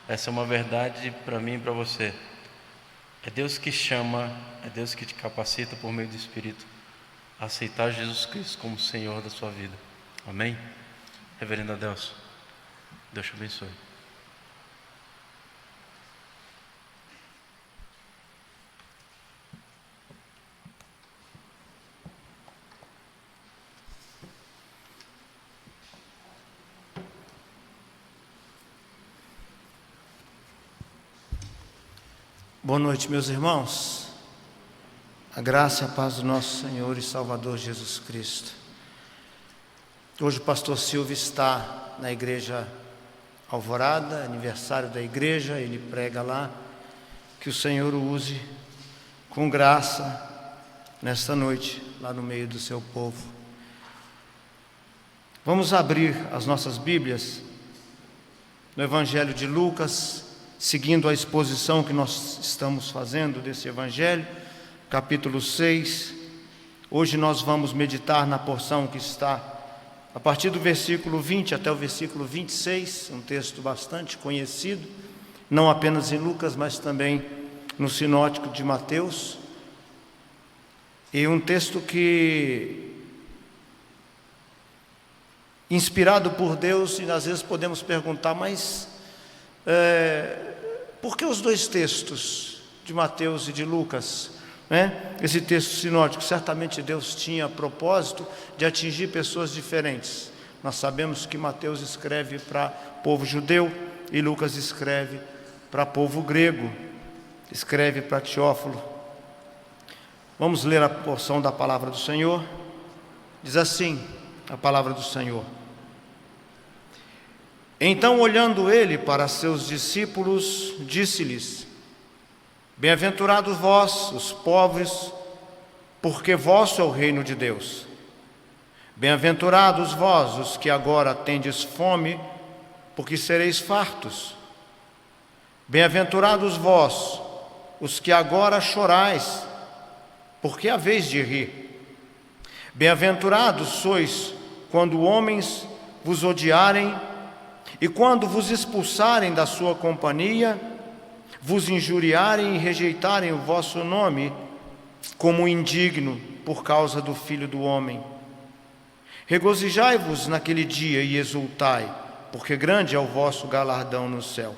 Essa é uma verdade para mim e para você. É Deus que chama, é Deus que te capacita por meio do Espírito a aceitar Jesus Cristo como Senhor da sua vida. Amém? Reverendo Adelson, Deus te abençoe. Boa noite, meus irmãos. A graça e a paz do nosso Senhor e Salvador Jesus Cristo. Hoje o pastor Silvio está na igreja Alvorada, aniversário da igreja, ele prega lá. Que o Senhor o use com graça nesta noite, lá no meio do seu povo. Vamos abrir as nossas Bíblias no Evangelho de Lucas, seguindo a exposição que nós estamos fazendo desse Evangelho, capítulo 6. Hoje nós vamos meditar na porção que está a partir do versículo 20 até o versículo 26, um texto bastante conhecido, não apenas em Lucas, mas também no Sinótico de Mateus. E um texto que, inspirado por Deus, e às vezes podemos perguntar, mas por que os dois textos de Mateus e de Lucas? Esse texto sinótico, certamente Deus tinha propósito de atingir pessoas diferentes. Nós sabemos que Mateus escreve para povo judeu e Lucas escreve para povo grego, escreve para Teófilo. Vamos ler a porção da palavra do Senhor. Diz assim a palavra do Senhor: Então, olhando ele para seus discípulos, disse-lhes: Bem-aventurados vós, os pobres, porque vosso é o reino de Deus. Bem-aventurados vós, os que agora tendes fome, porque sereis fartos. Bem-aventurados vós, os que agora chorais, porque haveis de rir. Bem-aventurados sois quando homens vos odiarem e quando vos expulsarem da sua companhia, vos injuriarem e rejeitarem o vosso nome como indigno por causa do Filho do Homem. Regozijai-vos naquele dia e exultai, porque grande é o vosso galardão no céu.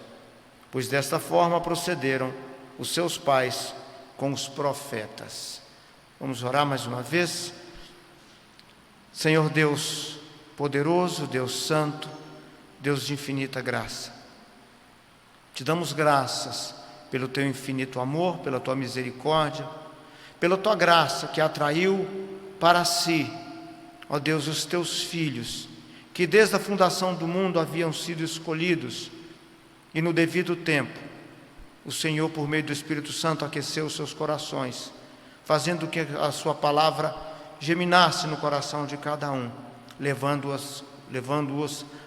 Pois desta forma procederam os seus pais com os profetas. Vamos orar mais uma vez. Senhor Deus poderoso, Deus santo, Deus de infinita graça, te damos graças pelo teu infinito amor, pela tua misericórdia, pela tua graça que atraiu para si, ó Deus, os teus filhos, que desde a fundação do mundo haviam sido escolhidos, e no devido tempo, o Senhor, por meio do Espírito Santo, aqueceu os seus corações, fazendo que a sua palavra geminasse no coração de cada um, levando-os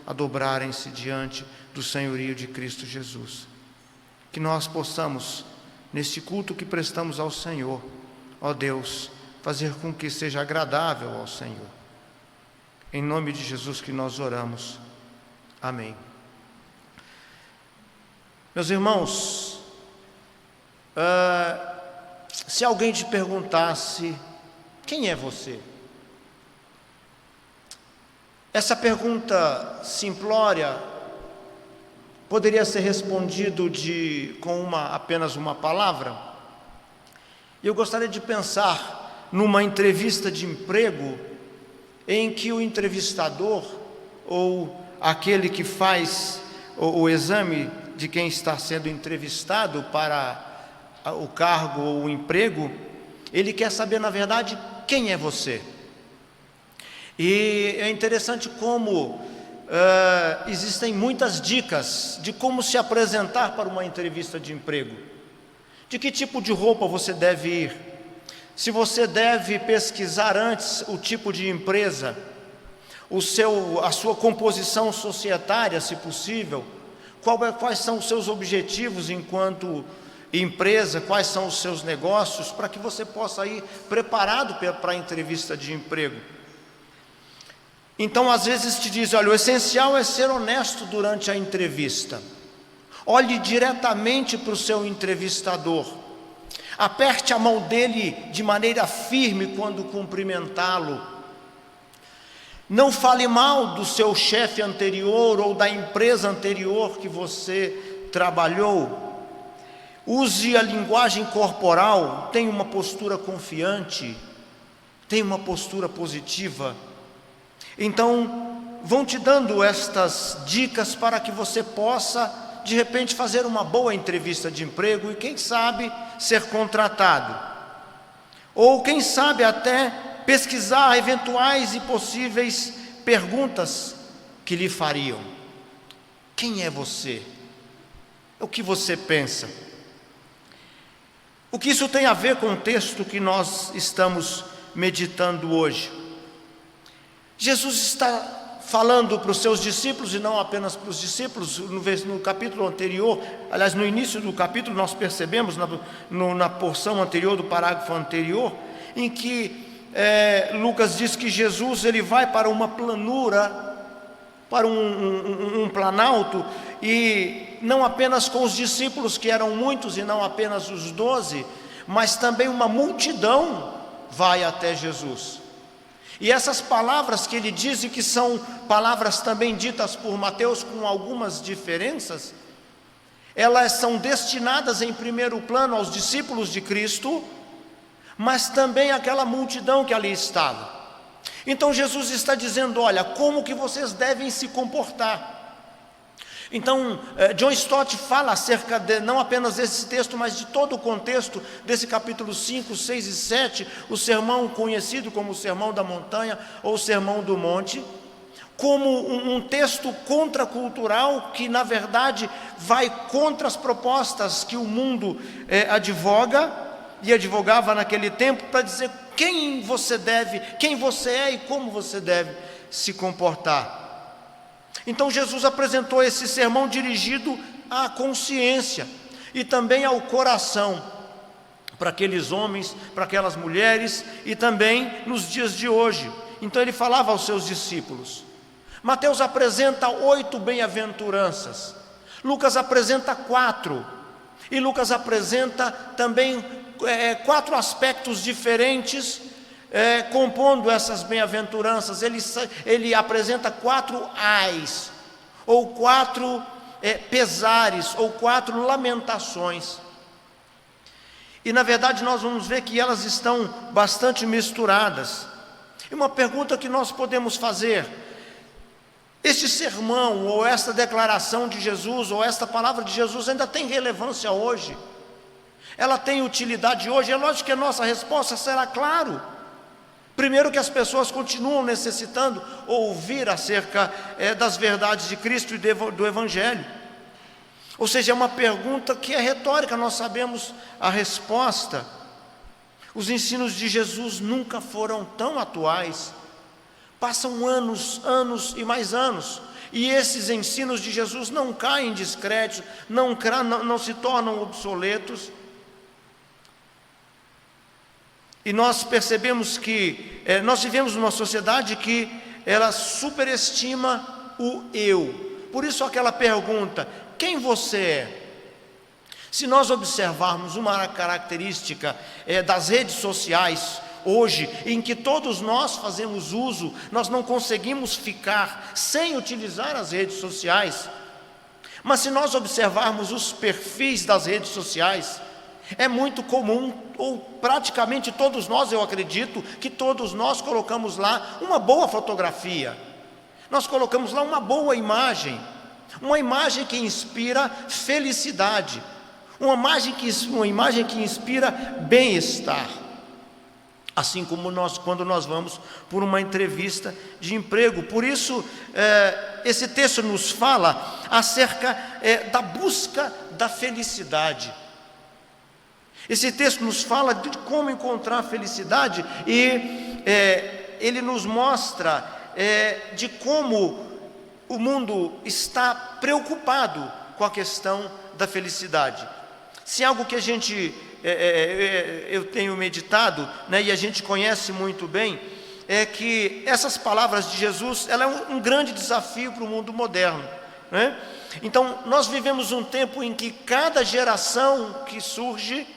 a dobrarem-se diante do senhorio de Cristo Jesus. Que nós possamos, neste culto que prestamos ao Senhor, ó Deus, fazer com que seja agradável ao Senhor. Em nome de Jesus que nós oramos. Amém. Meus irmãos, se alguém te perguntasse, quem é você? Essa pergunta simplória poderia ser respondido com apenas uma palavra. Eu gostaria de pensar numa entrevista de emprego em que o entrevistador, ou aquele que faz o exame de quem está sendo entrevistado para o cargo ou o emprego, ele quer saber, na verdade, quem é você. E é interessante como existem muitas dicas de como se apresentar para uma entrevista de emprego. De que tipo de roupa você deve ir, se você deve pesquisar antes o tipo de empresa, a sua composição societária, se possível, quais são os seus objetivos enquanto empresa, quais são os seus negócios, para que você possa ir preparado para a entrevista de emprego. Então, às vezes te diz, olha, o essencial é ser honesto durante a entrevista. Olhe diretamente para o seu entrevistador. Aperte a mão dele de maneira firme quando cumprimentá-lo. Não fale mal do seu chefe anterior ou da empresa anterior que você trabalhou. Use a linguagem corporal, tenha uma postura confiante, tenha uma postura positiva. Então, vão te dando estas dicas para que você possa, de repente, fazer uma boa entrevista de emprego e, quem sabe, ser contratado. Ou, quem sabe, até pesquisar eventuais e possíveis perguntas que lhe fariam. Quem é você? O que você pensa? O que isso tem a ver com o texto que nós estamos meditando hoje? Jesus está falando para os seus discípulos, e não apenas para os discípulos. No capítulo anterior, aliás, no início do capítulo, nós percebemos, na porção anterior, do parágrafo anterior, em que Lucas diz que Jesus ele vai para uma planura, para um planalto, e não apenas com os discípulos, que eram muitos, e não apenas os 12, mas também uma multidão vai até Jesus. E essas palavras que ele diz, e que são palavras também ditas por Mateus com algumas diferenças, elas são destinadas em primeiro plano aos discípulos de Cristo, mas também àquela multidão que ali estava. Então Jesus está dizendo: olha, como que vocês devem se comportar. Então, John Stott fala acerca não apenas desse texto, mas de todo o contexto desse capítulo 5, 6 e 7, o sermão conhecido como o Sermão da Montanha ou o Sermão do Monte, como um texto contracultural que, na verdade, vai contra as propostas que o mundo advoga e advogava naquele tempo, para dizer quem você é e como você deve se comportar. Então Jesus apresentou esse sermão dirigido à consciência e também ao coração, para aqueles homens, para aquelas mulheres, e também nos dias de hoje. Então ele falava aos seus discípulos. Mateus apresenta 8 bem-aventuranças, Lucas apresenta 4, e Lucas apresenta também 4 aspectos diferentes, compondo essas bem-aventuranças. Ele apresenta 4 ais, ou 4 pesares, ou 4 lamentações. E na verdade nós vamos ver que elas estão bastante misturadas. E uma pergunta que nós podemos fazer: este sermão, ou esta declaração de Jesus, ou esta palavra de Jesus ainda tem relevância hoje? Ela tem utilidade hoje? É lógico que a nossa resposta será claro. Primeiro, que as pessoas continuam necessitando ouvir acerca das verdades de Cristo e do Evangelho. Ou seja, é uma pergunta que é retórica, nós sabemos a resposta. Os ensinos de Jesus nunca foram tão atuais. Passam anos, anos e mais anos, e esses ensinos de Jesus não caem em descrédito, não se tornam obsoletos. E nós percebemos que nós vivemos numa sociedade que ela superestima o eu. Por isso aquela pergunta: quem você é? Se nós observarmos uma característica das redes sociais hoje, em que todos nós fazemos uso, nós não conseguimos ficar sem utilizar as redes sociais. Mas se nós observarmos os perfis das redes sociais, é muito comum, ou praticamente todos nós, eu acredito, que todos nós colocamos lá uma boa fotografia, nós colocamos lá uma boa imagem, uma imagem que inspira felicidade, uma imagem que inspira bem-estar. Assim como quando nós vamos por uma entrevista de emprego. Por isso, esse texto nos fala acerca da busca da felicidade. Esse texto nos fala de como encontrar a felicidade, e ele nos mostra de como o mundo está preocupado com a questão da felicidade. Se algo que eu tenho meditado, e a gente conhece muito bem, é que essas palavras de Jesus, ela é um grande desafio para o mundo moderno. né? Então, nós vivemos um tempo em que cada geração que surge,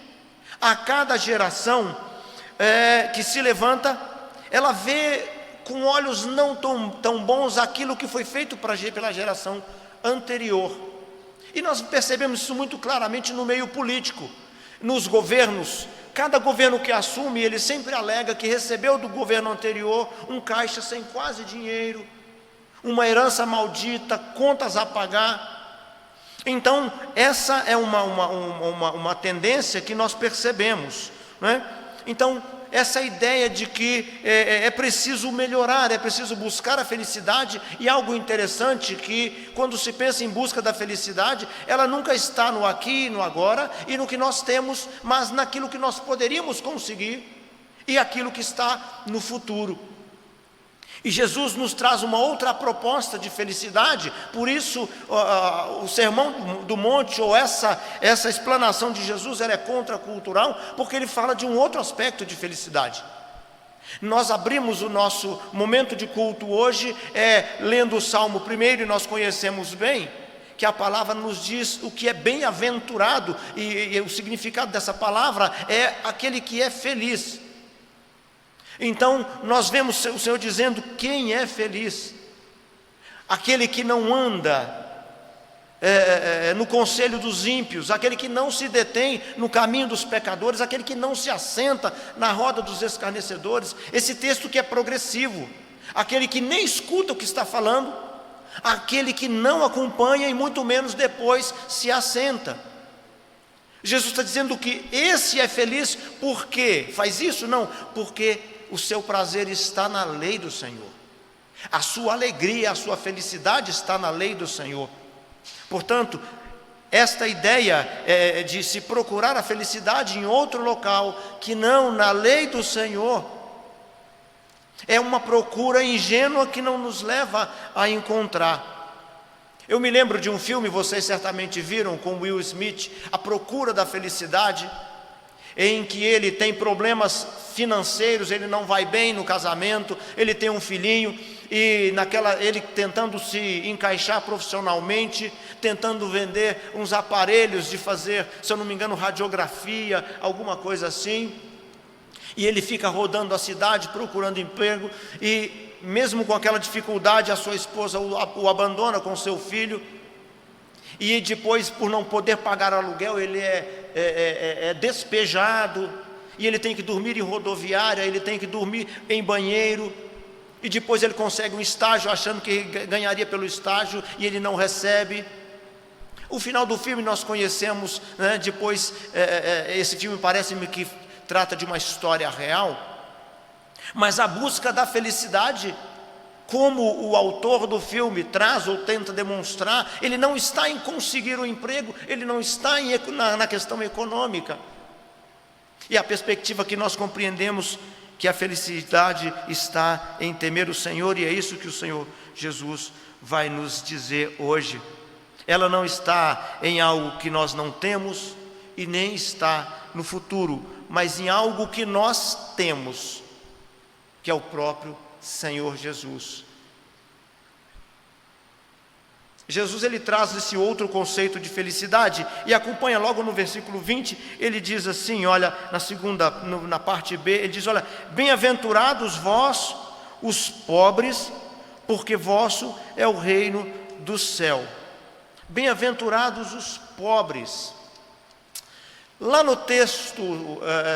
a cada geração que se levanta, ela vê com olhos não tão bons aquilo que foi feito pela geração anterior. E nós percebemos isso muito claramente no meio político, nos governos. Cada governo que assume, ele sempre alega que recebeu do governo anterior um caixa sem quase dinheiro, uma herança maldita, contas a pagar. Então, essa é uma tendência que nós percebemos, né? Então, essa ideia de que é preciso melhorar, é preciso buscar a felicidade, e algo interessante que, quando se pensa em busca da felicidade, ela nunca está no aqui e no agora, e no que nós temos, mas naquilo que nós poderíamos conseguir, e aquilo que está no futuro. E Jesus nos traz uma outra proposta de felicidade. Por isso o Sermão do Monte, ou essa explanação de Jesus, ela é contracultural, porque ele fala de um outro aspecto de felicidade. Nós abrimos o nosso momento de culto hoje lendo o Salmo 1, e nós conhecemos bem que a palavra nos diz o que é bem-aventurado, e o significado dessa palavra é aquele que é feliz. Então, nós vemos o Senhor dizendo quem é feliz: aquele que não anda no conselho dos ímpios, aquele que não se detém no caminho dos pecadores, aquele que não se assenta na roda dos escarnecedores. Esse texto que é progressivo, aquele que nem escuta o que está falando, aquele que não acompanha e muito menos depois se assenta. Jesus está dizendo que esse é feliz. Por quê? Faz isso? Não, porque o seu prazer está na lei do Senhor, a sua alegria, a sua felicidade está na lei do Senhor. Portanto, esta ideia de se procurar a felicidade em outro local que não na lei do Senhor é uma procura ingênua que não nos leva a encontrar. Eu me lembro de um filme, vocês certamente viram, com Will Smith, A Procura da Felicidade, em que ele tem problemas financeiros, ele não vai bem no casamento, ele tem um filhinho, e ele tentando se encaixar profissionalmente, tentando vender uns aparelhos de fazer, se eu não me engano, radiografia, alguma coisa assim, e ele fica rodando a cidade procurando emprego, e mesmo com aquela dificuldade, a sua esposa o abandona com seu filho, e depois, por não poder pagar aluguel, ele é despejado, e ele tem que dormir em rodoviária, ele tem que dormir em banheiro, e depois ele consegue um estágio achando que ganharia pelo estágio, e ele não recebe. O final do filme nós conhecemos, né? Depois esse filme parece-me que trata de uma história real, mas a busca da felicidade, como o autor do filme traz ou tenta demonstrar, ele não está em conseguir um emprego, ele não está na questão econômica. E a perspectiva que nós compreendemos que a felicidade está em temer o Senhor, e é isso que o Senhor Jesus vai nos dizer hoje. Ela não está em algo que nós não temos e nem está no futuro, mas em algo que nós temos, que é o próprio Senhor Jesus. Jesus, ele traz esse outro conceito de felicidade, e acompanha logo no versículo 20, ele diz assim, olha, na parte B, ele diz, olha, bem-aventurados vós, os pobres, porque vosso é o reino do céu. Bem-aventurados os pobres. Lá no texto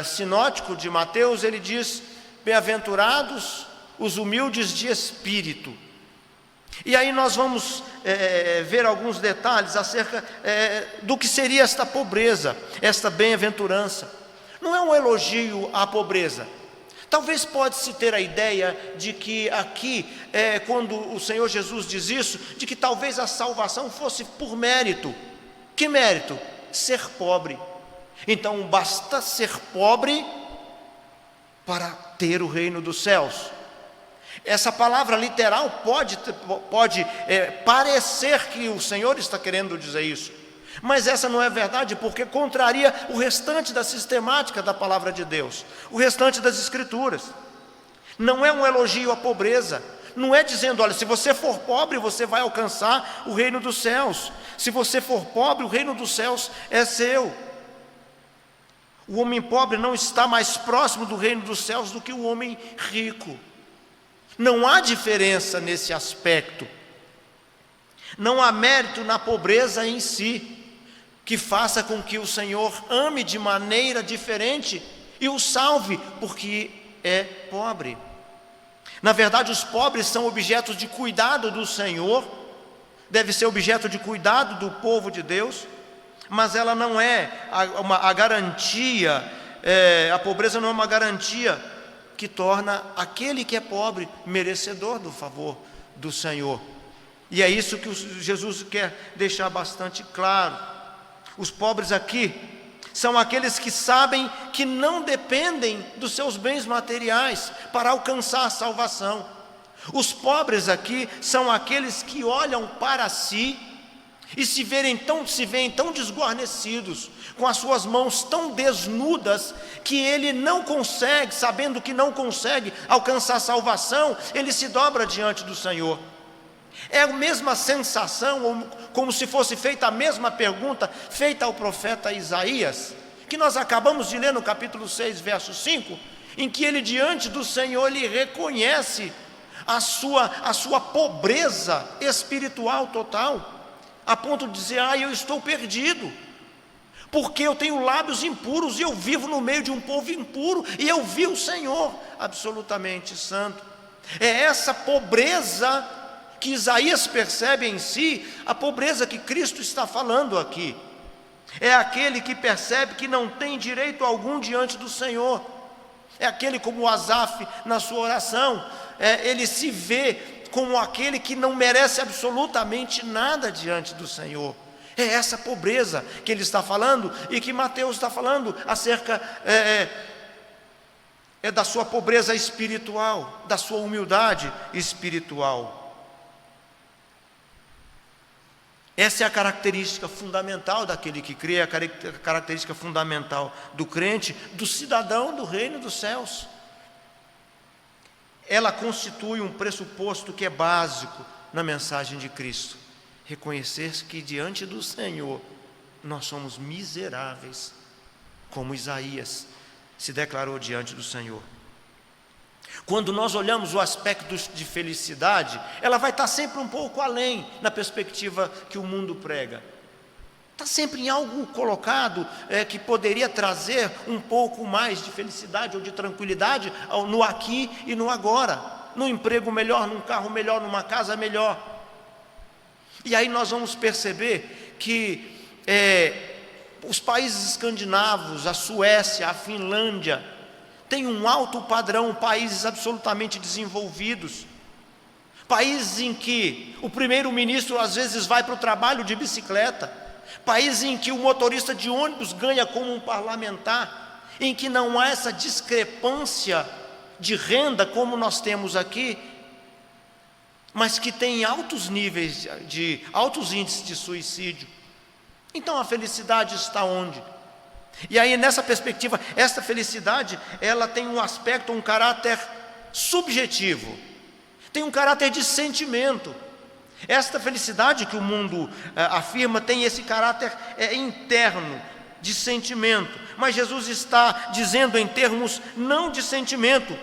sinótico de Mateus, ele diz, bem-aventurados os humildes de espírito. E aí nós vamos ver alguns detalhes acerca do que seria esta pobreza, esta bem-aventurança. Não é um elogio à pobreza. Talvez pode-se ter a ideia de que aqui, quando o Senhor Jesus diz isso, de que talvez a salvação fosse por mérito. Que mérito? Ser pobre. Então basta ser pobre para ter o reino dos céus. Essa palavra literal pode parecer que o Senhor está querendo dizer isso, mas essa não é verdade, porque contraria o restante da sistemática da palavra de Deus, o restante das Escrituras. Não é um elogio à pobreza, não é dizendo, olha, se você for pobre, você vai alcançar o reino dos céus. Se você for pobre, o reino dos céus é seu. O homem pobre não está mais próximo do reino dos céus do que o homem rico. Não há diferença nesse aspecto. Não há mérito na pobreza em si, que faça com que o Senhor ame de maneira diferente e o salve, porque é pobre. Na verdade, os pobres são objetos de cuidado do Senhor, deve ser objeto de cuidado do povo de Deus, mas ela não é a garantia, a pobreza não é uma garantia que torna aquele que é pobre merecedor do favor do Senhor. E é isso que Jesus quer deixar bastante claro. Os pobres aqui são aqueles que sabem que não dependem dos seus bens materiais para alcançar a salvação. Os pobres aqui são aqueles que olham para si e se veem tão desguarnecidos, com as suas mãos tão desnudas, que ele não consegue, sabendo que não consegue alcançar a salvação, ele se dobra diante do Senhor. É a mesma sensação, como se fosse feita a mesma pergunta feita ao profeta Isaías, que nós acabamos de ler no capítulo 6, verso 5, em que ele diante do Senhor, ele reconhece a sua pobreza espiritual total, a ponto de dizer, eu estou perdido, porque eu tenho lábios impuros e eu vivo no meio de um povo impuro, e eu vi o Senhor absolutamente santo. É essa pobreza que Isaías percebe em si, a pobreza que Cristo está falando aqui. É aquele que percebe que não tem direito algum diante do Senhor. É aquele como Asaf na sua oração, ele se vê como aquele que não merece absolutamente nada diante do Senhor. É essa pobreza que ele está falando e que Mateus está falando acerca da sua pobreza espiritual, da sua humildade espiritual. Essa é a característica fundamental daquele que crê, a característica fundamental do crente, do cidadão do reino dos céus. Ela constitui um pressuposto que é básico na mensagem de Cristo. Reconhecer que diante do Senhor nós somos miseráveis, como Isaías se declarou diante do Senhor. Quando nós olhamos o aspecto de felicidade, ela vai estar sempre um pouco além na perspectiva que o mundo prega. Está sempre em algo colocado que poderia trazer um pouco mais de felicidade ou de tranquilidade no aqui e no agora, num emprego melhor, num carro melhor, numa casa melhor. E aí nós vamos perceber que os países escandinavos, a Suécia, a Finlândia, têm um alto padrão, países absolutamente desenvolvidos, países em que o primeiro-ministro às vezes vai para o trabalho de bicicleta, países em que o motorista de ônibus ganha como um parlamentar, em que não há essa discrepância de renda como nós temos aqui, mas que tem altos níveis, altos índices de suicídio. Então a felicidade está onde? E aí nessa perspectiva, esta felicidade, ela tem um aspecto, um caráter subjetivo, tem um caráter de sentimento. Esta felicidade que o mundo afirma tem esse caráter interno, de sentimento, mas Jesus está dizendo em termos não de sentimento,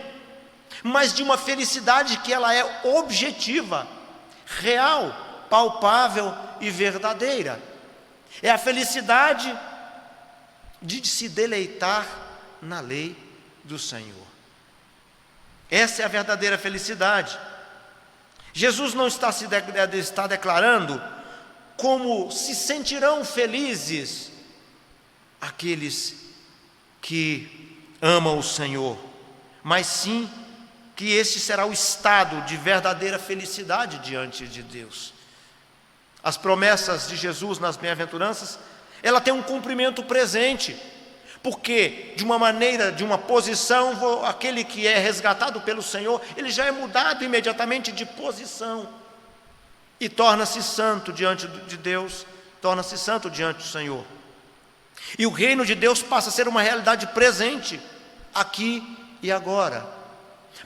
mas de uma felicidade que ela é objetiva, real, palpável e verdadeira. É a felicidade de se deleitar na lei do Senhor. Essa é a verdadeira felicidade. Jesus não está declarando como se sentirão felizes aqueles que amam o Senhor, mas sim que este será o estado de verdadeira felicidade diante de Deus. As promessas de Jesus nas bem-aventuranças, ela tem um cumprimento presente, porque de uma maneira, de uma posição, aquele que é resgatado pelo Senhor, ele já é mudado imediatamente de posição e torna-se santo diante de Deus, torna-se santo diante do Senhor. E o reino de Deus passa a ser uma realidade presente, aqui e agora.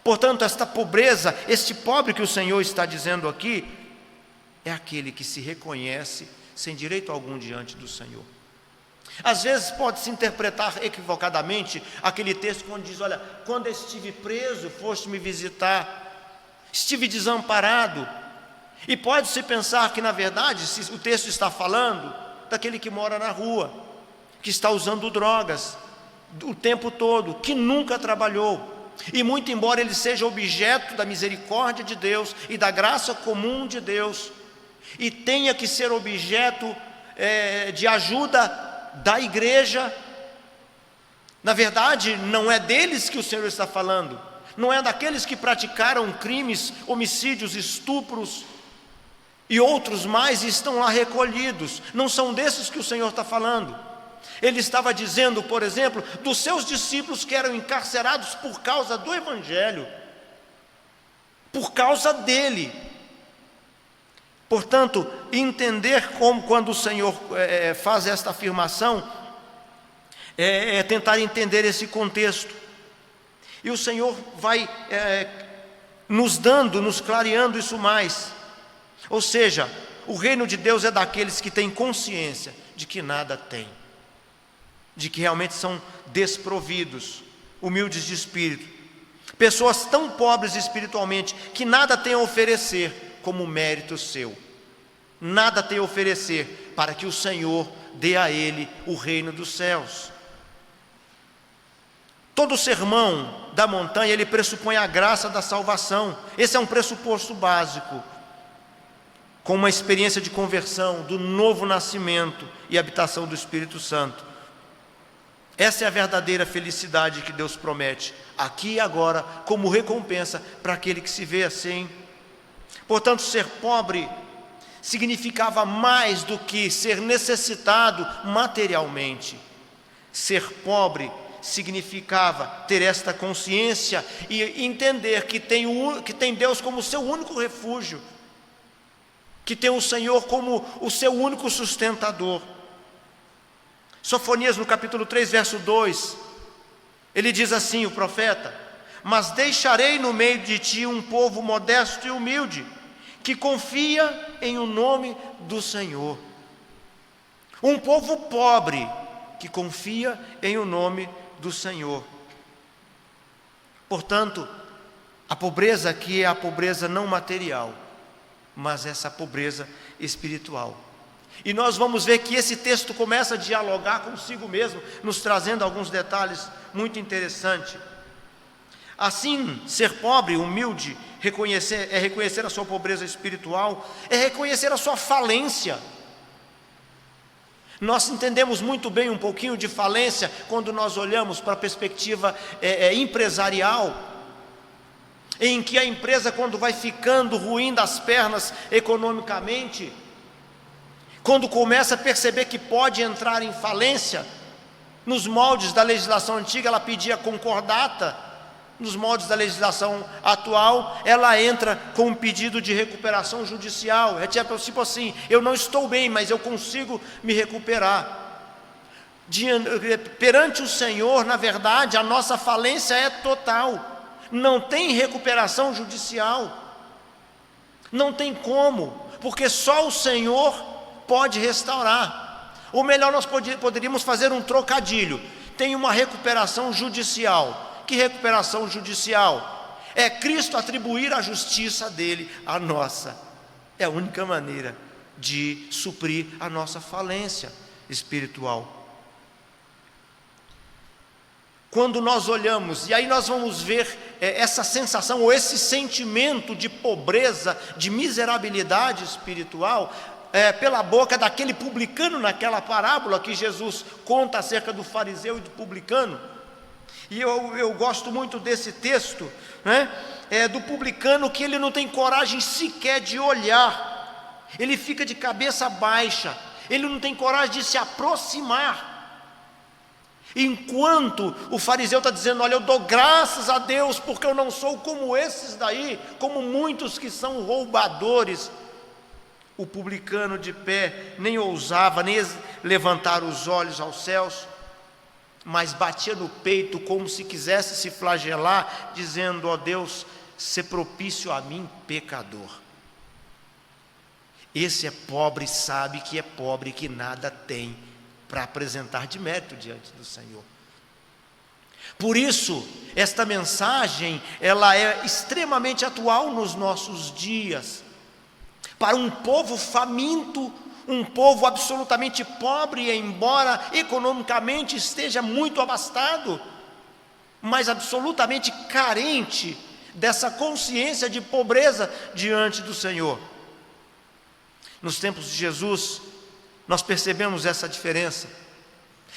Portanto, esta pobreza, este pobre que o Senhor está dizendo aqui, é aquele que se reconhece sem direito algum diante do Senhor. Às vezes pode-se interpretar equivocadamente aquele texto quando diz: olha, quando estive preso, foste me visitar, estive desamparado. E pode-se pensar que, na verdade, se o texto está falando daquele que mora na rua, que está usando drogas o tempo todo, que nunca trabalhou. E muito embora ele seja objeto da misericórdia de Deus e da graça comum de Deus, e tenha que ser objeto de ajuda da igreja, na verdade não é deles que o Senhor está falando, não é daqueles que praticaram crimes, homicídios, estupros e outros mais e estão lá recolhidos, não são desses que o Senhor está falando. Ele estava dizendo, por exemplo, dos seus discípulos que eram encarcerados por causa do Evangelho, por causa dele. Portanto, entender como quando o Senhor faz esta afirmação, é tentar entender esse contexto. E o Senhor vai nos clareando isso mais. Ou seja, o reino de Deus é daqueles que têm consciência de que nada têm, de que realmente são desprovidos, humildes de espírito, pessoas tão pobres espiritualmente que nada têm a oferecer como mérito seu, nada têm a oferecer para que o Senhor dê a ele o reino dos céus. Todo o sermão da montanha, ele pressupõe a graça da salvação. Esse é um pressuposto básico, com uma experiência de conversão, do novo nascimento e habitação do Espírito Santo. Essa é a verdadeira felicidade que Deus promete, aqui e agora, como recompensa para aquele que se vê assim. Portanto, ser pobre significava mais do que ser necessitado materialmente. Ser pobre significava ter esta consciência e entender que tem Deus como seu único refúgio, que tem o Senhor como o seu único sustentador. Sofonias, no capítulo 3, verso 2, ele diz assim, o profeta: mas deixarei no meio de ti um povo modesto e humilde, que confia em o nome do Senhor. Um povo pobre, que confia em o nome do Senhor. Portanto, a pobreza aqui é a pobreza não material, mas essa pobreza espiritual. E nós vamos ver que esse texto começa a dialogar consigo mesmo, nos trazendo alguns detalhes muito interessantes. Assim, ser pobre, humilde, reconhecer a sua pobreza espiritual, é reconhecer a sua falência. Nós entendemos muito bem um pouquinho de falência quando nós olhamos para a perspectiva empresarial, em que a empresa, quando vai ficando ruim das pernas economicamente, quando começa a perceber que pode entrar em falência, nos moldes da legislação antiga ela pedia concordata, nos moldes da legislação atual ela entra com um pedido de recuperação judicial. É tipo assim: eu não estou bem, mas eu consigo me recuperar. Perante o Senhor, na verdade, a nossa falência é total, não tem recuperação judicial, não tem como, porque só o Senhor pode restaurar. Ou melhor, nós poderíamos fazer um trocadilho: tem uma recuperação judicial. Que recuperação judicial? É Cristo atribuir a justiça dele à nossa. É a única maneira de suprir a nossa falência espiritual. Quando nós olhamos, e aí nós vamos ver essa sensação ou esse sentimento de pobreza, de miserabilidade espiritual, pela boca daquele publicano naquela parábola que Jesus conta acerca do fariseu e do publicano. E eu gosto muito desse texto, né? Do publicano, que ele não tem coragem sequer de olhar, ele fica de cabeça baixa, ele não tem coragem de se aproximar, enquanto o fariseu está dizendo: olha, eu dou graças a Deus porque eu não sou como esses daí, como muitos que são roubadores. O publicano de pé nem ousava nem levantar os olhos aos céus, mas batia no peito como se quisesse se flagelar, dizendo: ó Deus, sê propício a mim, pecador. Esse é pobre, sabe que é pobre, que nada tem para apresentar de mérito diante do Senhor. Por isso, esta mensagem, ela é extremamente atual nos nossos dias. Para um povo faminto, um povo absolutamente pobre, embora economicamente esteja muito abastado, mas absolutamente carente dessa consciência de pobreza diante do Senhor. Nos tempos de Jesus, nós percebemos essa diferença.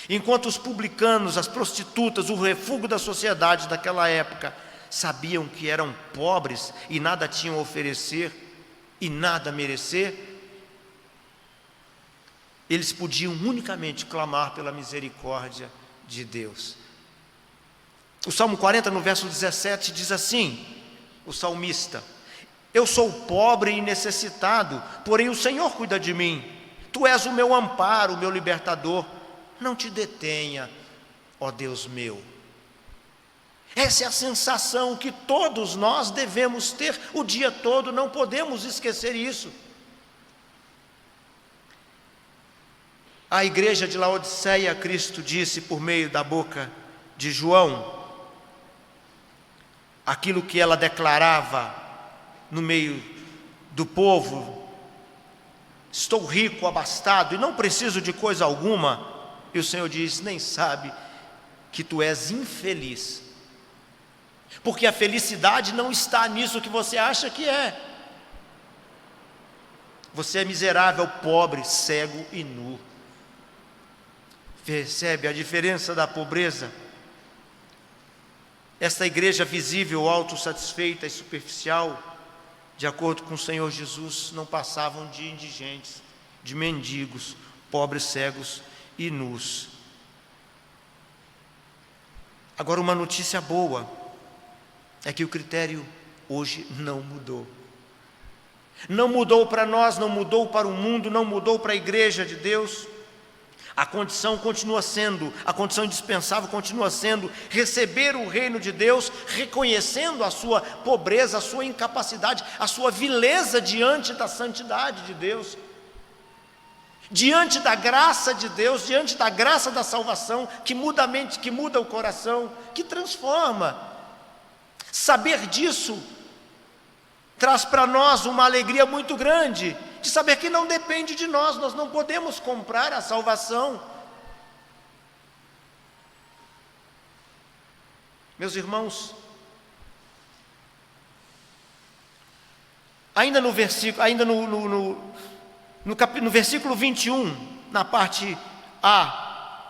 Enquanto os publicanos, as prostitutas, o refúgio da sociedade daquela época, sabiam que eram pobres e nada tinham a oferecer e nada a merecer, eles podiam unicamente clamar pela misericórdia de Deus. O Salmo 40, no verso 17, diz assim, o salmista: eu sou pobre e necessitado, porém o Senhor cuida de mim. Tu és o meu amparo, o meu libertador. Não te detenha, ó Deus meu. Essa é a sensação que todos nós devemos ter o dia todo, não podemos esquecer isso. A igreja de Laodiceia, Cristo disse por meio da boca de João, aquilo que ela declarava no meio do povo: estou rico, abastado e não preciso de coisa alguma. E o Senhor diz: nem sabe que tu és infeliz, porque a felicidade não está nisso que você acha que é. Você é miserável, pobre, cego e nu. Percebe a diferença da pobreza? Esta igreja visível, autossatisfeita e superficial, de acordo com o Senhor Jesus, não passavam de indigentes, de mendigos, pobres, cegos e nus. Agora, uma notícia boa é que o critério hoje não mudou. Não mudou para nós, não mudou para o mundo, não mudou para a igreja de Deus. A condição continua sendo, a condição indispensável continua sendo receber o reino de Deus, reconhecendo a sua pobreza, a sua incapacidade, a sua vileza diante da santidade de Deus, diante da graça de Deus, diante da graça da salvação, que muda a mente, que muda o coração, que transforma. Saber disso traz para nós uma alegria muito grande, de saber que não depende de nós, nós não podemos comprar a salvação. Meus irmãos, ainda no versículo 21, na parte A,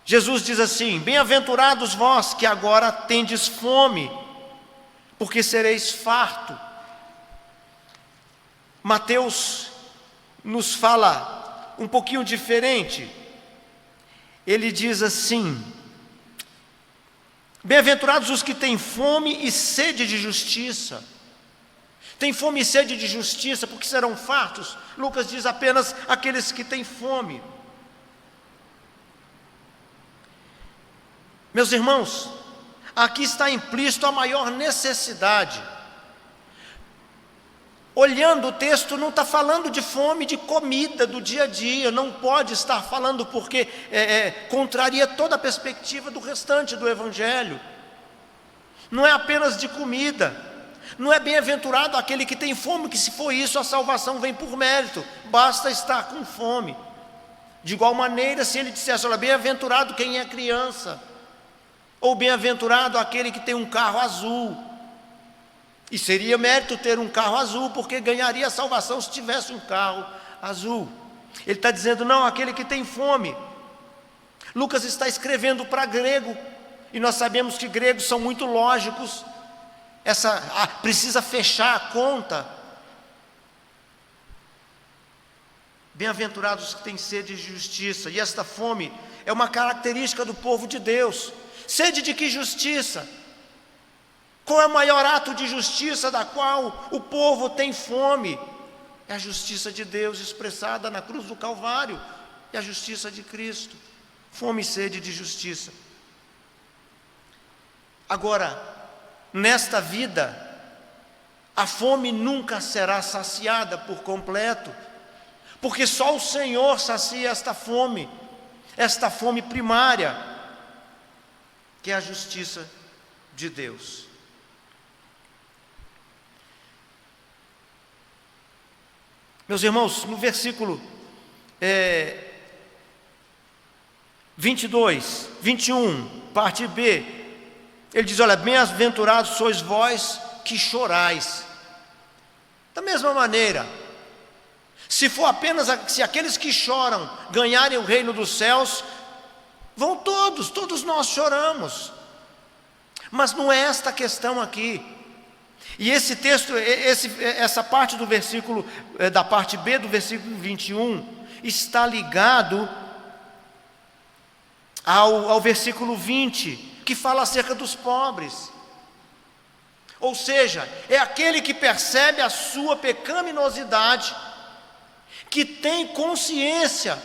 Jesus diz assim: bem-aventurados vós que agora tendes fome, porque sereis farto. Mateus nos fala um pouquinho diferente. Ele diz assim: bem-aventurados os que têm fome e sede de justiça. Tem fome e sede de justiça, porque serão fartos. Lucas diz apenas aqueles que têm fome. Meus irmãos, aqui está implícito a maior necessidade. Olhando o texto, não está falando de fome de comida do dia a dia, não pode estar falando, porque contraria toda a perspectiva do restante do Evangelho. Não é apenas de comida, não é bem-aventurado aquele que tem fome, que se for isso a salvação vem por mérito, basta estar com fome. De igual maneira, se ele dissesse: olha, bem-aventurado quem é criança, ou bem-aventurado aquele que tem um carro azul, e seria mérito ter um carro azul, porque ganharia a salvação se tivesse um carro azul. Ele está dizendo: não, aquele que tem fome. Lucas está escrevendo para grego, e nós sabemos que gregos são muito lógicos. Precisa fechar a conta. Bem-aventurados que têm sede de justiça, e esta fome é uma característica do povo de Deus. Sede de que justiça? Qual é o maior ato de justiça da qual o povo tem fome? É a justiça de Deus expressada na cruz do Calvário, é a justiça de Cristo. Fome e sede de justiça. Agora, nesta vida, a fome nunca será saciada por completo, porque só o Senhor sacia esta fome primária, que é a justiça de Deus. Meus irmãos, no versículo 22, 21, parte B, ele diz: olha, bem-aventurados sois vós que chorais. Da mesma maneira, se aqueles que choram ganharem o reino dos céus, vão todos nós choramos. Mas não é esta a questão aqui. E esse texto, essa parte do versículo, da parte B do versículo 21, está ligado ao versículo 20, que fala acerca dos pobres. Ou seja, é aquele que percebe a sua pecaminosidade, que tem consciência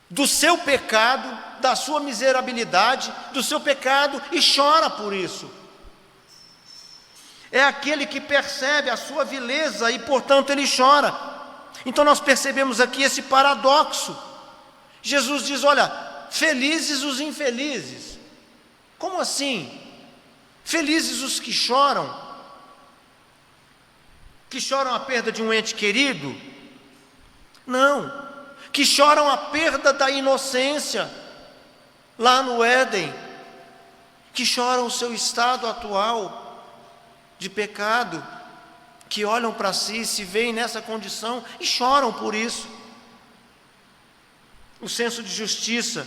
do seu pecado, da sua miserabilidade, do seu pecado, e chora por isso. É aquele que percebe a sua vileza e, portanto, ele chora. Então nós percebemos aqui esse paradoxo. Jesus diz: olha, felizes os infelizes. Como assim? Felizes os que choram a perda de um ente querido? Não, que choram a perda da inocência lá no Éden, que choram o seu estado atual de pecado, que olham para si, se veem nessa condição e choram por isso. O senso de justiça,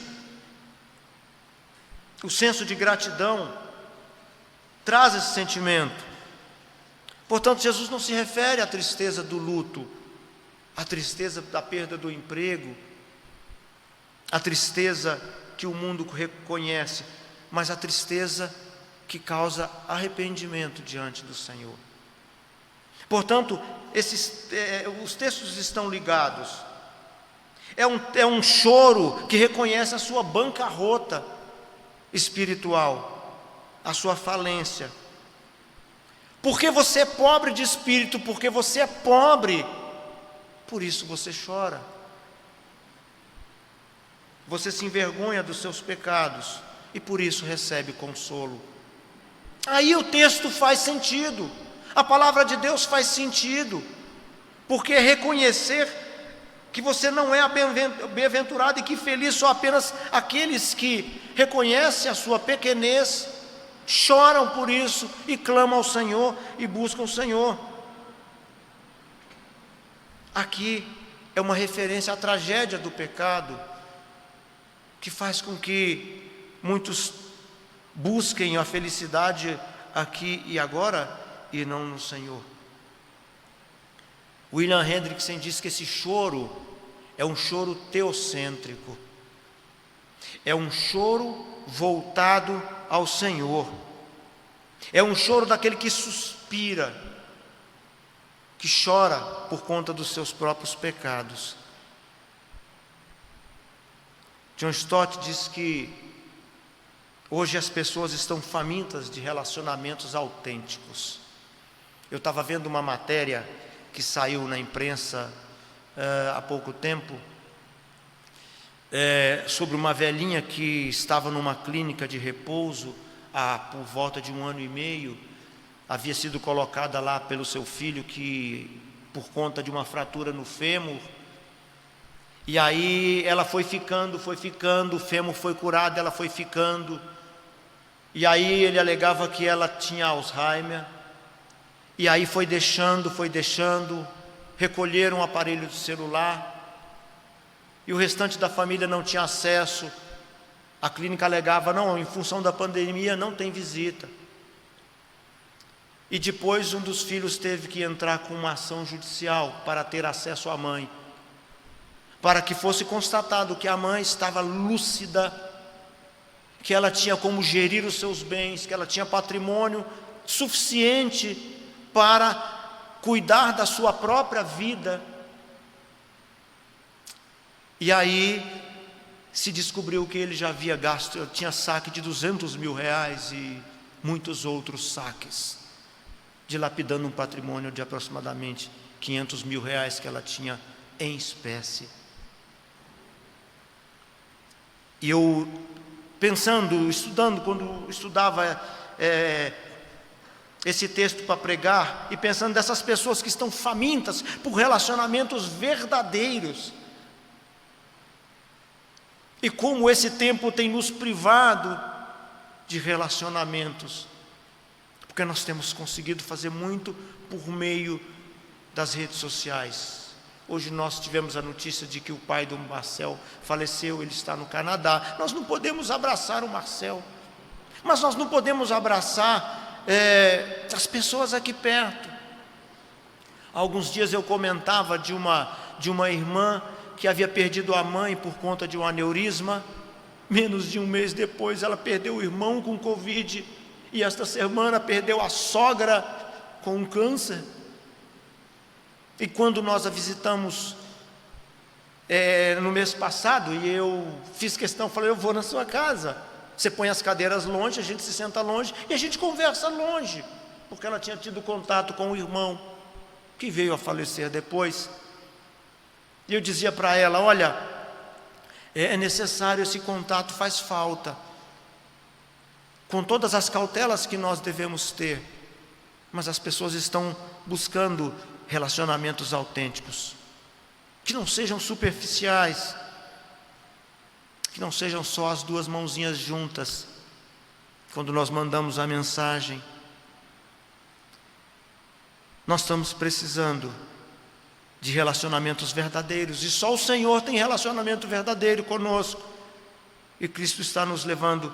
o senso de gratidão traz esse sentimento. Portanto, Jesus não se refere à tristeza do luto, à tristeza da perda do emprego, à tristeza que o mundo reconhece, mas à tristeza que causa arrependimento diante do Senhor. Portanto, os textos estão ligados. É um choro que reconhece a sua bancarrota espiritual, a sua falência. Porque você é pobre de espírito, porque você é pobre, por isso você chora. Você se envergonha dos seus pecados e por isso recebe consolo. Aí o texto faz sentido, a palavra de Deus faz sentido, porque reconhecer que você não é bem-aventurado e que feliz são apenas aqueles que reconhecem a sua pequenez, choram por isso e clamam ao Senhor e buscam o Senhor. Aqui é uma referência à tragédia do pecado, que faz com que muitos busquem a felicidade aqui e agora e não no Senhor. William Hendrickson diz que esse choro é um choro teocêntrico, é um choro voltado ao Senhor, é um choro daquele que suspira, que chora por conta dos seus próprios pecados. John Stott diz que hoje as pessoas estão famintas de relacionamentos autênticos. Eu estava vendo uma matéria que saiu na imprensa há pouco tempo, sobre uma velhinha que estava numa clínica de repouso por volta de 1 ano e meio, havia sido colocada lá pelo seu filho, que por conta de uma fratura no fêmur, e aí ela foi ficando, o fêmur foi curado, ela foi ficando, e aí ele alegava que ela tinha Alzheimer, e aí foi deixando, recolheram um aparelho de celular, e o restante da família não tinha acesso. A clínica alegava: não, em função da pandemia não tem visita. E depois um dos filhos teve que entrar com uma ação judicial para ter acesso à mãe, para que fosse constatado que a mãe estava lúcida, que ela tinha como gerir os seus bens, que ela tinha patrimônio suficiente para cuidar da sua própria vida. E aí se descobriu que ele já havia gasto, tinha saque de R$200 mil e muitos outros saques, dilapidando um patrimônio de aproximadamente R$500 mil que ela tinha em espécie. E eu, pensando, estudando, quando estudava esse texto para pregar, e pensando dessas pessoas que estão famintas por relacionamentos verdadeiros, e como esse tempo tem nos privado de relacionamentos, porque nós temos conseguido fazer muito por meio das redes sociais. Hoje nós tivemos a notícia de que o pai do Marcel faleceu, ele está no Canadá. Nós não podemos abraçar o Marcel, mas nós não podemos abraçar as pessoas aqui perto. Há alguns dias eu comentava de uma irmã que havia perdido a mãe por conta de um aneurisma. Menos de um mês depois ela perdeu o irmão com Covid, e esta semana perdeu a sogra com um câncer. E quando nós a visitamos no mês passado, e eu fiz questão, falei, eu vou na sua casa, você põe as cadeiras longe, a gente se senta longe e a gente conversa longe, porque ela tinha tido contato com o irmão que veio a falecer depois. E eu dizia para ela, olha, é necessário esse contato, faz falta, com todas as cautelas que nós devemos ter, mas as pessoas estão buscando relacionamentos autênticos, que não sejam superficiais, que não sejam só as duas mãozinhas juntas, quando nós mandamos a mensagem. Nós estamos precisando de relacionamentos verdadeiros, e só o Senhor tem relacionamento verdadeiro conosco, e Cristo está nos levando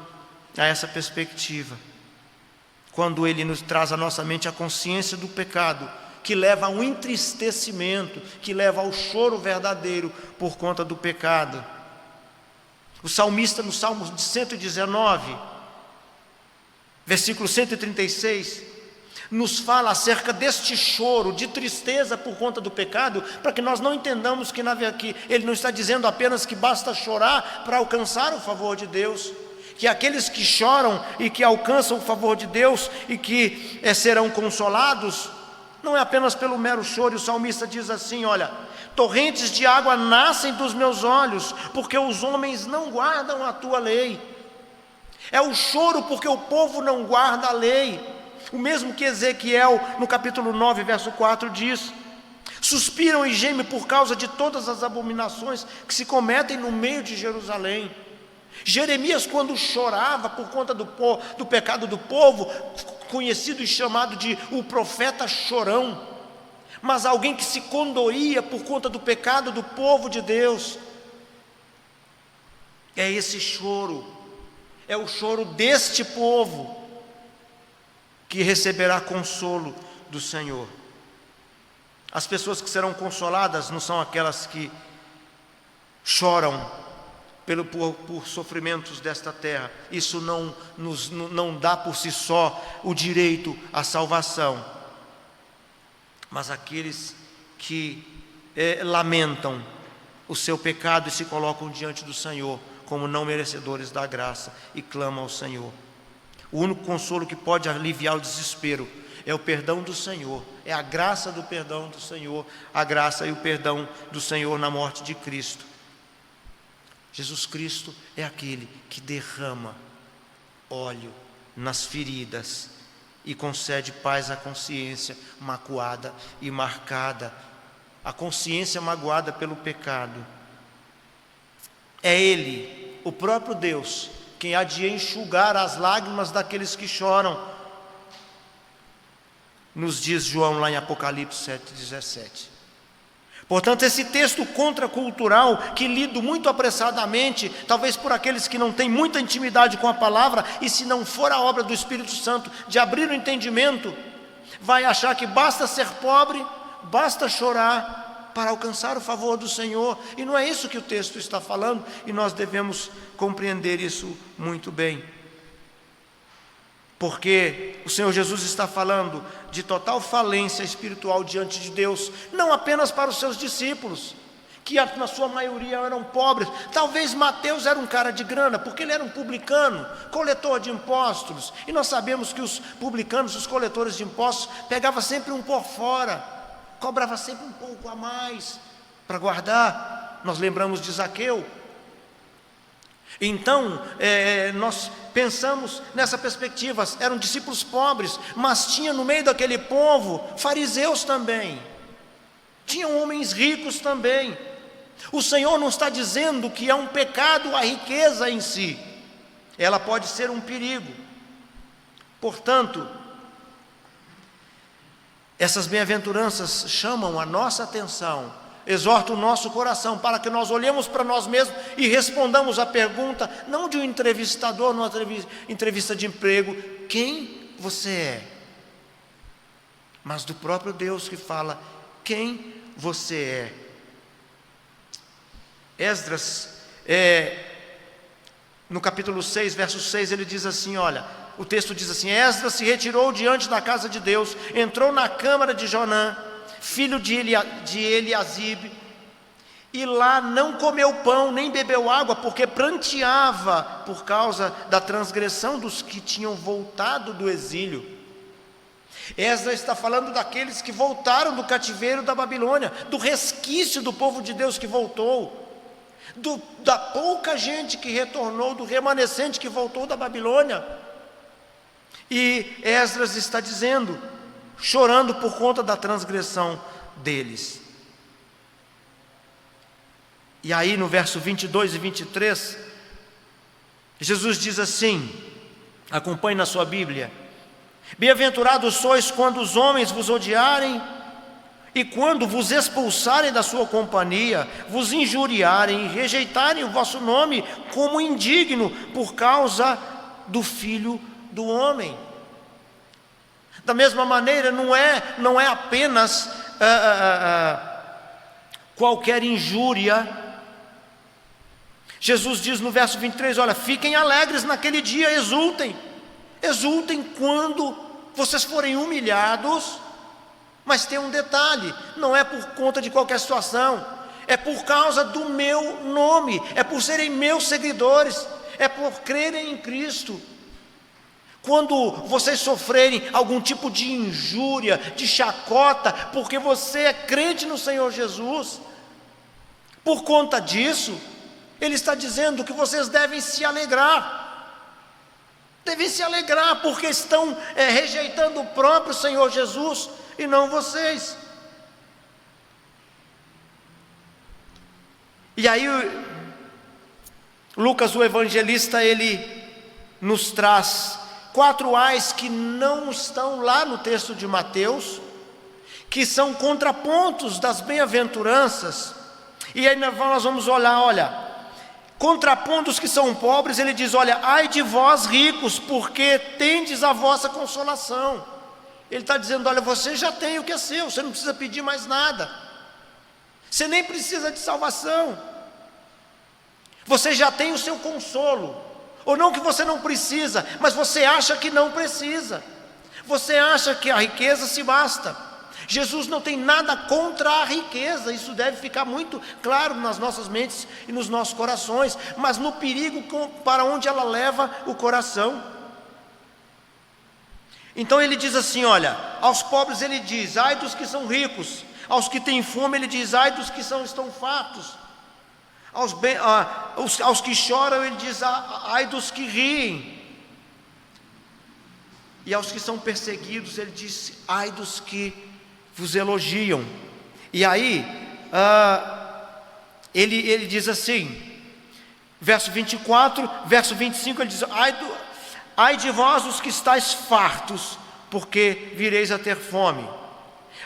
a essa perspectiva, quando Ele nos traz à nossa mente a consciência do pecado, que leva ao entristecimento, que leva ao choro verdadeiro por conta do pecado. O salmista, no Salmo 119, versículo 136, nos fala acerca deste choro, de tristeza por conta do pecado, para que nós não entendamos que ele não está dizendo apenas que basta chorar para alcançar o favor de Deus, que aqueles que choram e que alcançam o favor de Deus e que serão consolados, não é apenas pelo mero choro. E o salmista diz assim, olha, torrentes de água nascem dos meus olhos, porque os homens não guardam a tua lei. É o choro porque o povo não guarda a lei, o mesmo que Ezequiel, no capítulo 9, verso 4 diz, suspiram e gemem por causa de todas as abominações que se cometem no meio de Jerusalém. Jeremias, quando chorava por conta do pecado do povo, conhecido e chamado de o profeta chorão, mas alguém que se condoía por conta do pecado do povo de Deus. É esse choro, é o choro deste povo que receberá consolo do Senhor. As pessoas que serão consoladas não são aquelas que choram por sofrimentos desta terra. Isso não dá por si só o direito à salvação, mas aqueles que lamentam o seu pecado e se colocam diante do Senhor como não merecedores da graça e clamam ao Senhor. O único consolo que pode aliviar o desespero é o perdão do Senhor, é a graça do perdão do Senhor, a graça e o perdão do Senhor na morte de Cristo. Jesus Cristo é aquele que derrama óleo nas feridas e concede paz à consciência magoada e marcada, a consciência magoada pelo pecado. É Ele, o próprio Deus, quem há de enxugar as lágrimas daqueles que choram, nos diz João lá em Apocalipse 7,17. Portanto, esse texto contracultural, que lido muito apressadamente, talvez por aqueles que não têm muita intimidade com a palavra, e se não for a obra do Espírito Santo de abrir o entendimento, vai achar que basta ser pobre, basta chorar para alcançar o favor do Senhor, e não é isso que o texto está falando, e nós devemos compreender isso muito bem. Porque o Senhor Jesus está falando de total falência espiritual diante de Deus, não apenas para os seus discípulos, que na sua maioria eram pobres. Talvez Mateus era um cara de grana, porque ele era um publicano, coletor de impostos, e nós sabemos que os publicanos, os coletores de impostos, pegavam sempre um por fora, cobrava sempre um pouco a mais para guardar. Nós lembramos de Zaqueu. Então, nós pensamos nessa perspectiva, eram discípulos pobres, mas tinha no meio daquele povo fariseus também, tinham homens ricos também. O Senhor não está dizendo que é um pecado a riqueza em si, ela pode ser um perigo. Portanto, essas bem-aventuranças chamam a nossa atenção, exortam o nosso coração para que nós olhemos para nós mesmos e respondamos a pergunta, não de um entrevistador numa entrevista de emprego, quem você é? Mas do próprio Deus que fala, quem você é? Esdras, no capítulo 6, verso 6, ele diz assim, olha, o texto diz assim: Esdras se retirou diante da casa de Deus, entrou na câmara de Jonã, filho de Eliasibe, e lá não comeu pão, nem bebeu água, porque pranteava por causa da transgressão dos que tinham voltado do exílio. Esdras está falando daqueles que voltaram do cativeiro da Babilônia, do resquício do povo de Deus que voltou, da pouca gente que retornou, do remanescente que voltou da Babilônia. E Esdras está dizendo, chorando por conta da transgressão deles. E aí no verso 22 e 23, Jesus diz assim, acompanhe na sua Bíblia: bem-aventurados sois quando os homens vos odiarem, e quando vos expulsarem da sua companhia, vos injuriarem e rejeitarem o vosso nome como indigno por causa do Filho do Homem. Da mesma maneira, não é apenas qualquer injúria. Jesus diz no verso 23, olha, fiquem alegres naquele dia, exultem quando vocês forem humilhados. Mas tem um detalhe, não é por conta de qualquer situação, é por causa do meu nome, é por serem meus seguidores, é por crerem em Cristo. Quando vocês sofrerem algum tipo de injúria, de chacota, porque você é crente no Senhor Jesus, por conta disso, Ele está dizendo que vocês devem se alegrar, porque estão rejeitando o próprio Senhor Jesus, e não vocês. E aí Lucas, o evangelista, ele nos traz 4 ais que não estão lá no texto de Mateus, que são contrapontos das bem-aventuranças. E aí nós vamos olha, contrapondo os que são pobres, ele diz, olha, ai de vós ricos, porque tendes a vossa consolação. Ele está dizendo, olha, você já tem o que é seu, você não precisa pedir mais nada, você nem precisa de salvação, você já tem o seu consolo. Ou não que você não precisa, mas você acha que não precisa, você acha que a riqueza se basta. Jesus não tem nada contra a riqueza, isso deve ficar muito claro nas nossas mentes e nos nossos corações, mas no perigo para onde ela leva o coração. Então ele diz assim, olha, aos pobres ele diz, ai dos que são ricos, aos que têm fome ele diz, ai dos que estão fartos, aos que choram ele diz, ai dos que riem, e aos que são perseguidos ele diz, ai dos que vos elogiam. E aí ele diz assim, verso 24, verso 25 ele diz, ai de vós os que estáis fartos, porque vireis a ter fome.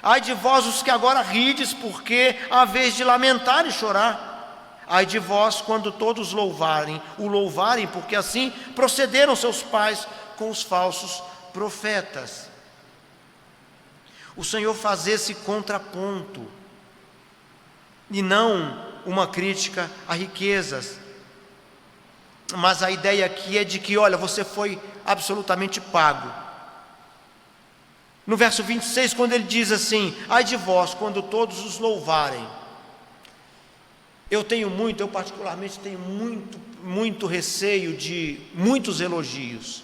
Ai de vós os que agora rides, porque há vez de lamentar e chorar. Ai de vós quando todos o louvarem, porque assim procederam seus pais com os falsos profetas. O Senhor faz esse contraponto, e não uma crítica a riquezas. Mas a ideia aqui é de que, olha, você foi absolutamente pago. No verso 26, quando ele diz assim, ai de vós, quando todos os louvarem. Eu particularmente tenho muito receio de muitos elogios.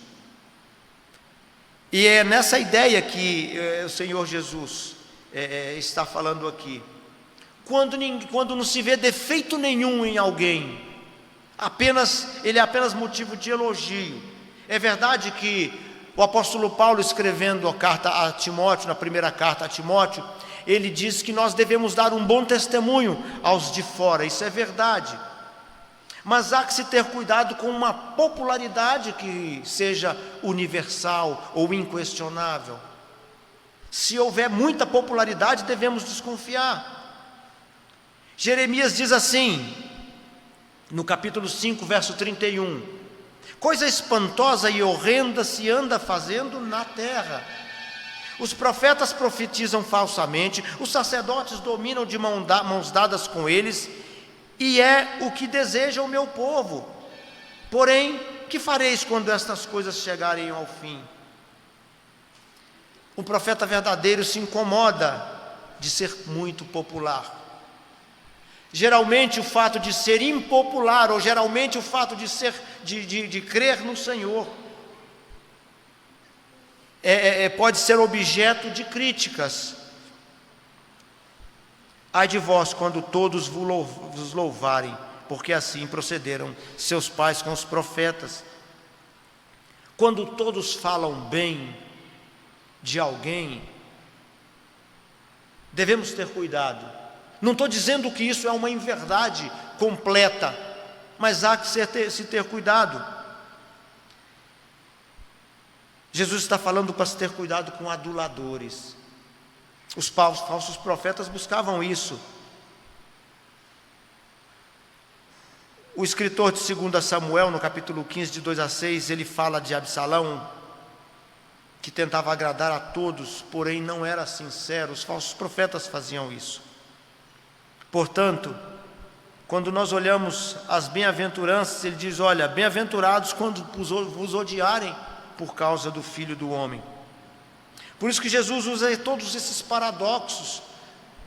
E é nessa ideia que o Senhor Jesus está falando aqui. Quando não se vê defeito nenhum em alguém, ele é apenas motivo de elogio. É verdade que o apóstolo Paulo, escrevendo a carta a Timóteo, na primeira carta a Timóteo, ele diz que nós devemos dar um bom testemunho aos de fora. Isso é verdade. Mas há que se ter cuidado com uma popularidade que seja universal ou inquestionável. Se houver muita popularidade, devemos desconfiar. Jeremias diz assim, no capítulo 5, verso 31: coisa espantosa e horrenda se anda fazendo na terra. Os profetas profetizam falsamente, os sacerdotes dominam de mãos dadas com eles, e é o que deseja o meu povo. Porém, que fareis quando estas coisas chegarem ao fim? O profeta verdadeiro se incomoda de ser muito popular. Geralmente o fato de ser impopular, ou geralmente o fato de crer no Senhor, pode ser objeto de críticas. Ai de vós quando todos vos louvarem, porque assim procederam seus pais com os profetas. Quando todos falam bem de alguém, devemos ter cuidado. Não estou dizendo que isso é uma inverdade completa, mas há que se ter cuidado. Jesus está falando para se ter cuidado com aduladores. Os falsos profetas buscavam isso. O escritor de 2 Samuel, no capítulo 15, de 2 a 6, ele fala de Absalão, que tentava agradar a todos, porém não era sincero. Os falsos profetas faziam isso. Portanto, quando nós olhamos as bem-aventuranças, ele diz: olha, bem-aventurados quando vos odiarem por causa do Filho do Homem. Por isso que Jesus usa todos esses paradoxos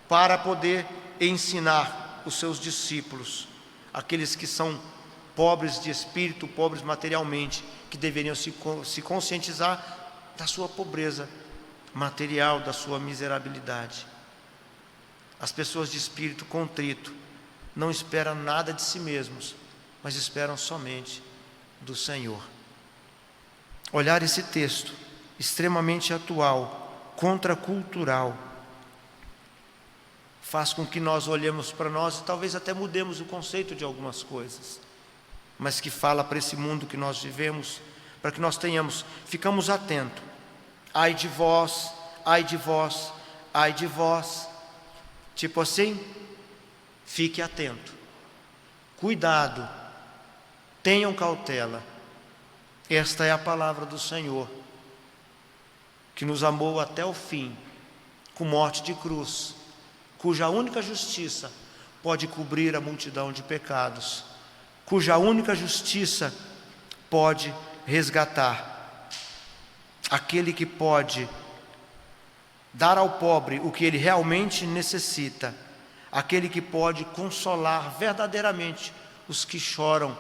para poder ensinar os seus discípulos, aqueles que são pobres de espírito, pobres materialmente, que deveriam se conscientizar da sua pobreza material, da sua miserabilidade. As pessoas de espírito contrito não esperam nada de si mesmos, mas esperam somente do Senhor. Olhar esse texto extremamente atual, contracultural, faz com que nós olhemos para nós e talvez até mudemos o conceito de algumas coisas, mas que fala para esse mundo que nós vivemos, para que nós ficamos atentos. Ai de vós, ai de vós, ai de vós. Tipo assim, fique atento, cuidado, tenham cautela. Esta é a palavra do Senhor, que nos amou até o fim, com morte de cruz, cuja única justiça pode cobrir a multidão de pecados, cuja única justiça pode resgatar, aquele que pode dar ao pobre o que ele realmente necessita, aquele que pode consolar verdadeiramente os que choram,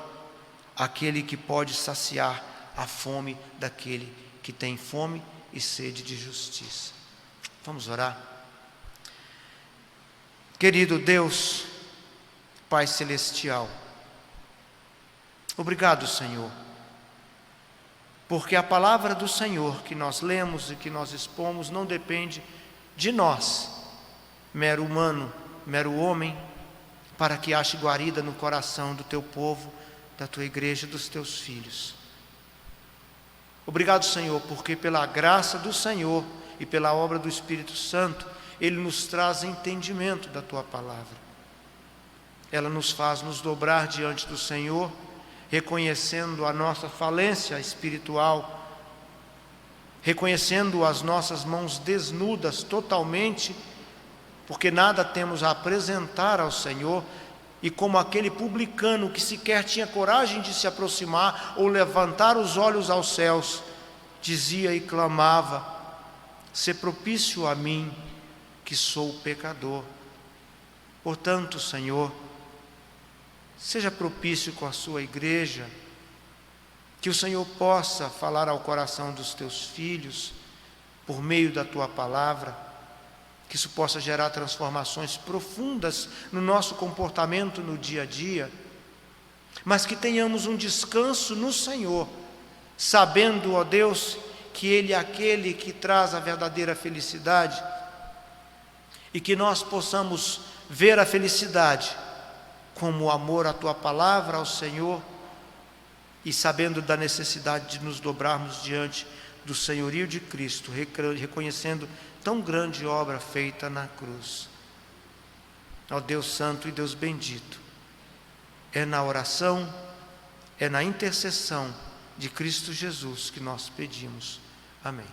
aquele que pode saciar a fome daquele que tem fome e sede de justiça. Vamos orar. Querido Deus, Pai Celestial, obrigado, Senhor, porque a palavra do Senhor que nós lemos e que nós expomos não depende de nós, mero humano, mero homem, para que ache guarida no coração do teu povo, da tua igreja, dos teus filhos. Obrigado, Senhor, porque pela graça do Senhor e pela obra do Espírito Santo, Ele nos traz entendimento da tua palavra. Ela nos faz nos dobrar diante do Senhor, reconhecendo a nossa falência espiritual, reconhecendo as nossas mãos desnudas totalmente, porque nada temos a apresentar ao Senhor, e como aquele publicano que sequer tinha coragem de se aproximar ou levantar os olhos aos céus, dizia e clamava: sê propício a mim, que sou pecador. Portanto, Senhor, seja propício com a sua igreja, que o Senhor possa falar ao coração dos teus filhos, por meio da tua palavra, que isso possa gerar transformações profundas no nosso comportamento no dia a dia, mas que tenhamos um descanso no Senhor, sabendo, ó Deus, que Ele é aquele que traz a verdadeira felicidade, e que nós possamos ver a felicidade como o amor à tua palavra, ao Senhor, e sabendo da necessidade de nos dobrarmos diante do senhorio de Cristo, reconhecendo tão grande obra feita na cruz. Ó Deus Santo e Deus bendito, é na oração, é na intercessão de Cristo Jesus que nós pedimos. Amém.